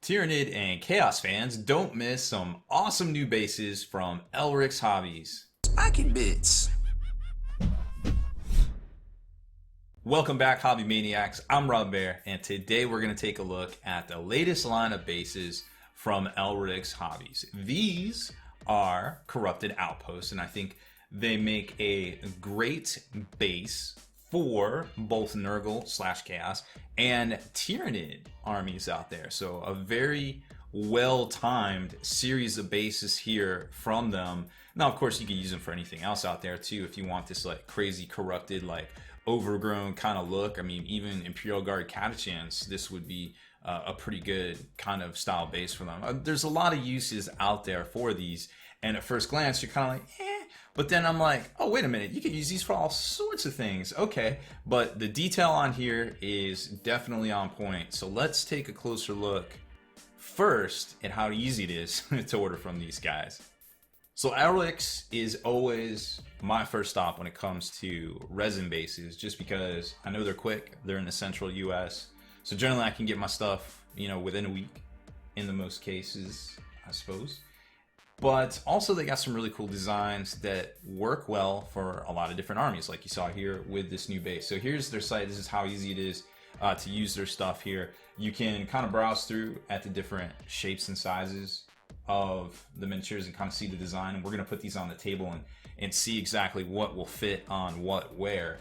Tyrannid and Chaos fans, don't miss some awesome new bases from Elrik's Hobbies. Spikey bits. Welcome back, Hobby Maniacs. I'm Baer, and today we're going to take a look at the latest line of bases from Elrik's Hobbies. These are Corrupted Outposts, and I think they make a great base for both Nurgle / Chaos and Tyrannid armies out there. So a very well-timed series of bases here from them. Now, of course, you can use them for anything else out there too if you want this like crazy corrupted, like overgrown kind of look. I mean, even Imperial Guard Catachans, this would be a pretty good kind of style base for them. There's a lot of uses out there for these, and at first glance you're kind of like, eh. But then I'm like, oh, wait a minute, you can use these for all sorts of things. Okay, but the detail on here is definitely on point. So let's take a closer look first at how easy it is to order from these guys. So Elrik's is always my first stop when it comes to resin bases, just because I know they're quick. They're in the central US. So generally I can get my stuff, within a week in the most cases, I suppose. But also they got some really cool designs that work well for a lot of different armies, like you saw here with this new base. So here's their site. This is how easy it is to use their stuff here. You can kind of browse through at the different shapes and sizes of the miniatures and kind of see the design. And we're going to put these on the table and see exactly what will fit on what where.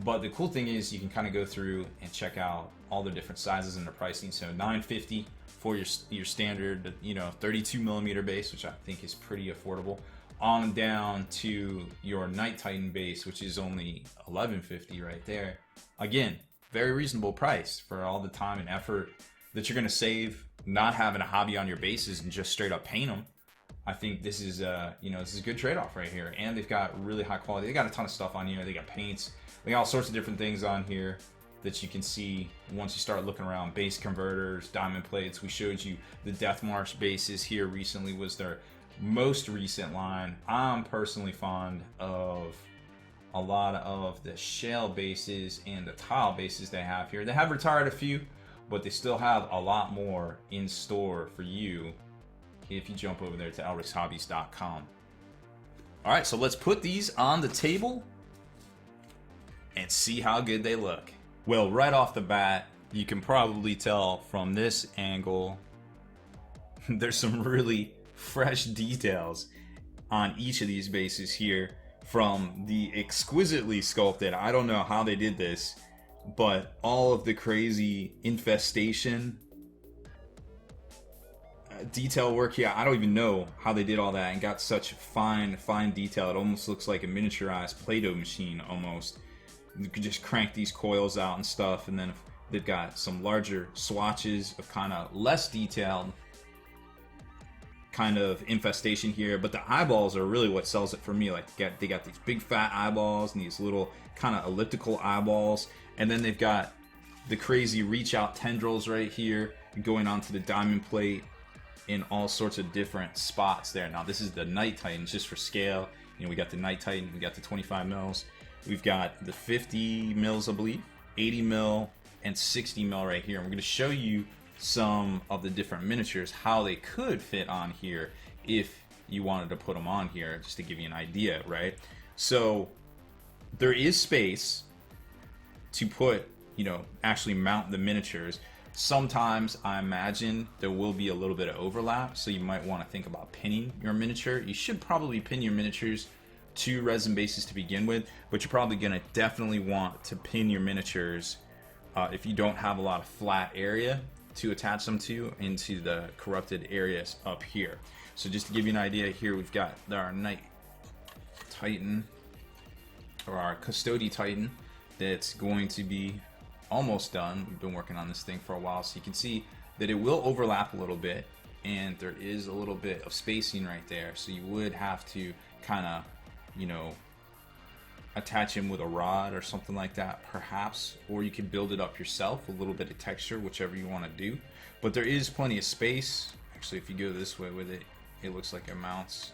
But the cool thing is you can kind of go through and check out all the different sizes and the pricing. So $9.50 for your standard, 32mm base, which I think is pretty affordable, on down to your Night Titan base, which is only $11.50 right there. Again, very reasonable price for all the time and effort that you're going to save not having a hobby on your bases and just straight up paint them. I think this is this is a good trade-off right here. And they've got really high quality. They got a ton of stuff on here. They got paints. They got all sorts of different things on here that you can see once you start looking around. Base converters, diamond plates. We showed you the Death March bases here recently, was their most recent line. I'm personally fond of a lot of the shell bases and the tile bases they have here. They have retired a few, but they still have a lot more in store for you if you jump over there to elrikshobbies.com. All right, so let's put these on the table and see how good they look. Well, right off the bat, you can probably tell from this angle, there's some really fresh details on each of these bases here, from the exquisitely sculpted, I don't know how they did this, but all of the crazy infestation detail work here. I don't even know how they did all that and got such fine detail. It almost looks like a miniaturized Play-Doh machine almost. You could just crank these coils out and stuff, and then they've got some larger swatches of kind of less detailed kind of infestation here, but the eyeballs are really what sells it for me. Like they got these big fat eyeballs and these little kind of elliptical eyeballs, and then they've got the crazy reach out tendrils right here going onto the diamond plate in all sorts of different spots there. Now this is the Night Titan, just for scale. We got the Night Titan, we got the 25 mils. We've got the 50 mils, I believe, 80 mil, and 60 mil right here. And we're going to show you some of the different miniatures, how they could fit on here if you wanted to put them on here, just to give you an idea, right? So there is space to put, actually mount the miniatures. Sometimes I imagine there will be a little bit of overlap, so you might want to think about pinning your miniature. You should probably pin your miniatures to resin bases to begin with, but you're probably going to definitely want to pin your miniatures if you don't have a lot of flat area to attach them to into the corrupted areas up here. So just to give you an idea, here we've got our Night Titan, or our Custody Titan, that's going to be almost done. We've been working on this thing for a while, so you can see that it will overlap a little bit, and there is a little bit of spacing right there, so you would have to kind of attach him with a rod or something like that, perhaps, or you can build it up yourself, a little bit of texture, whichever you want to do. But there is plenty of space. Actually, if you go this way with it, it looks like it mounts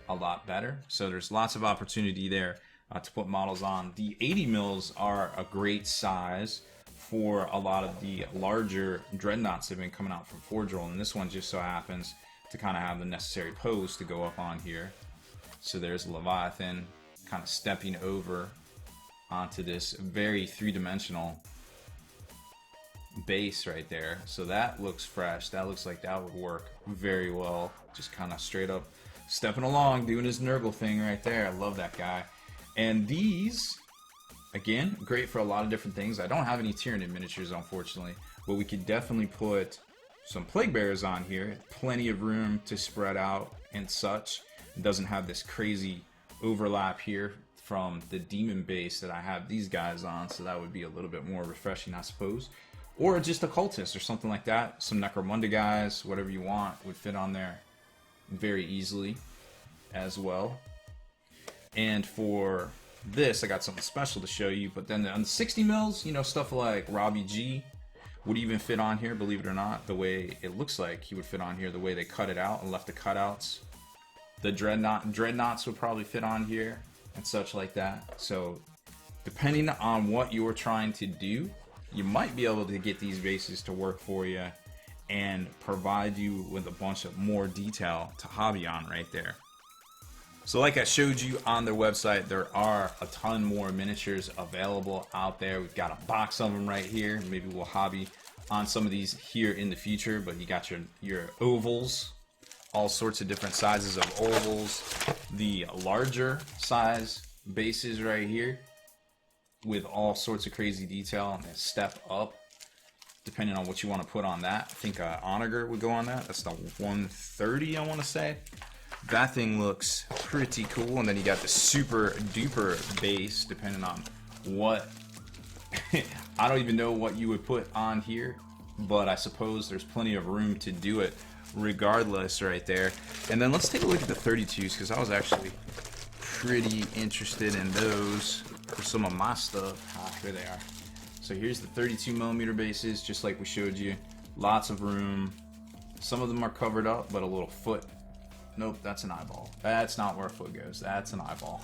a lot better. So there's lots of opportunity there to put models on. The 80 mils are a great size for a lot of the larger dreadnoughts that have been coming out from Forge Roll, and this one just so happens to kind of have the necessary pose to go up on here. So there's Leviathan kind of stepping over onto this very three-dimensional base right there. So that looks fresh. That looks like that would work very well. Just kind of straight up stepping along, doing his Nurgle thing right there. I love that guy. And these, again, great for a lot of different things. I don't have any Tyranid miniatures, unfortunately, but we could definitely put some Plague Bearers on here. Plenty of room to spread out and such. It doesn't have this crazy overlap here from the Demon base that I have these guys on, so that would be a little bit more refreshing, I suppose. Or just a Cultist or something like that. Some Necromunda guys, whatever you want, would fit on there very easily as well. And for this, I got something special to show you. But then on the 60 mils, you know, stuff like Robbie G would even fit on here, believe it or not. The way it looks like he would fit on here, the way they cut it out and left the cutouts. The Dreadnoughts would probably fit on here and such like that. So depending on what you're trying to do, you might be able to get these bases to work for you and provide you with a bunch of more detail to hobby on right there. So like I showed you on their website, there are a ton more miniatures available out there. We've got a box of them right here. Maybe we'll hobby on some of these here in the future, but you got your ovals, all sorts of different sizes of ovals, the larger size bases right here with all sorts of crazy detail and step up depending on what you want to put on that. I think Onager would go on that. That's the 130, I want to say. That thing looks pretty cool. And then you got the super duper base, depending on what I don't even know what you would put on here, but I suppose there's plenty of room to do it regardless right there. And then let's take a look at the 32s, because I was actually pretty interested in those for some of my stuff. Here they are. So here's the 32mm bases, just like we showed you. Lots of room. Some of them are covered up, but a little foot. Nope, that's an eyeball. That's not where a foot goes. That's an eyeball.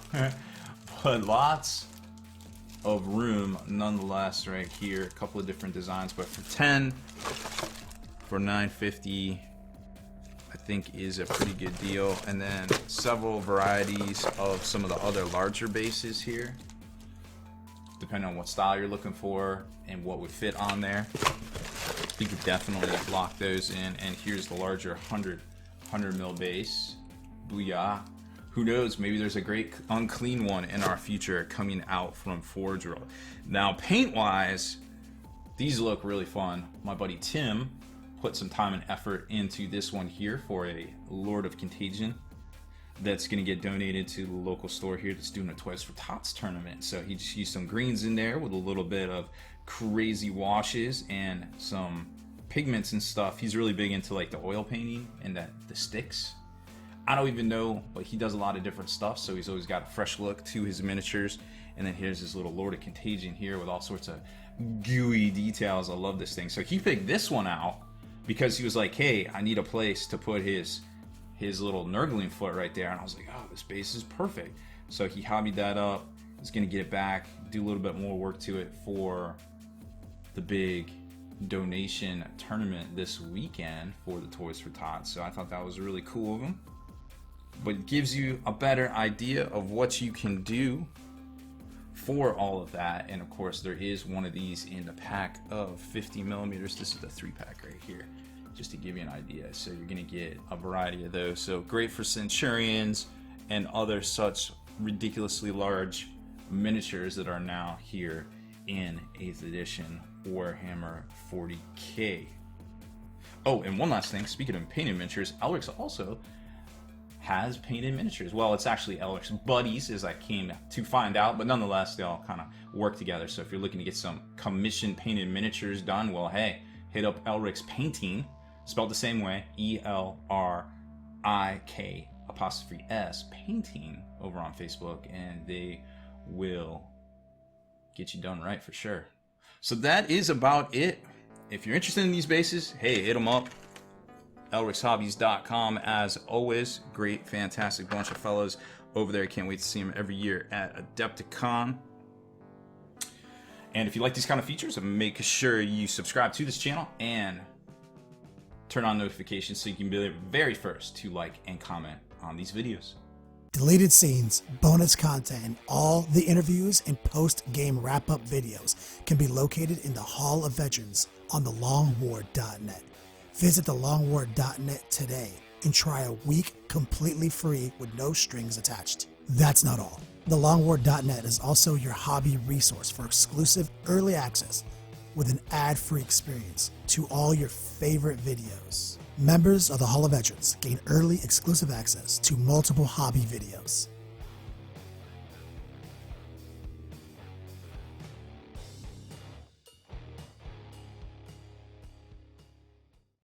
But lots of room nonetheless right here. A couple of different designs, but for 10, for 950, I think is a pretty good deal. And then several varieties of some of the other larger bases here, depending on what style you're looking for and what would fit on there. You could definitely lock those in. And here's the larger 100 mil base. Booyah. Who knows, maybe there's a great unclean one in our future coming out from Forge Roll. Now, paint wise, these look really fun. My buddy Tim put some time and effort into this one here for a Lord of Contagion that's going to get donated to the local store here that's doing a Toys for Tots tournament. So he just used some greens in there with a little bit of crazy washes and some pigments and stuff. He's really big into like the oil painting and the sticks. I don't even know, but he does a lot of different stuff, so he's always got a fresh look to his miniatures. And then here's his little Lord of Contagion here with all sorts of gooey details. I love this thing. So he picked this one out because he was like, hey, I need a place to put his little Nurgling foot right there. And I was like, oh, this base is perfect. So he hobbied that up. He's gonna get it back, do a little bit more work to it for the big donation tournament this weekend for the Toys for Tots. So I thought that was really cool of him. But it gives you a better idea of what you can do for all of that. And of course, there is one of these in the pack of 50mm. This is the 3-pack right here, just to give you an idea. So you're gonna get a variety of those. So great for Centurions and other such ridiculously large miniatures that are now here in 8th edition Warhammer 40k. Oh, and one last thing, speaking of painted miniatures, Elrik's also has painted miniatures. Well, it's actually Elrik's buddies, as I came to find out, but nonetheless, they all kind of work together. So if you're looking to get some commission painted miniatures done, well, hey, hit up Elrik's Painting, spelled the same way, ELRIK''S Painting over on Facebook, and they will get you done right for sure. So that is about it. If you're interested in these bases, hey, hit them up. ElriksHobbies.com. As always, great, fantastic bunch of fellows over there. Can't wait to see them every year at Adepticon. And if you like these kind of features, make sure you subscribe to this channel and turn on notifications so you can be the very first to like and comment on these videos. Deleted scenes, bonus content, and all the interviews and post-game wrap-up videos can be located in the Hall of Veterans on thelongwar.net. Visit thelongwar.net today and try a week completely free with no strings attached. That's not all. Thelongwar.net is also your hobby resource for exclusive early access with an ad-free experience to all your favorite videos. Members of the Hall of Veterans gain early exclusive access to multiple hobby videos.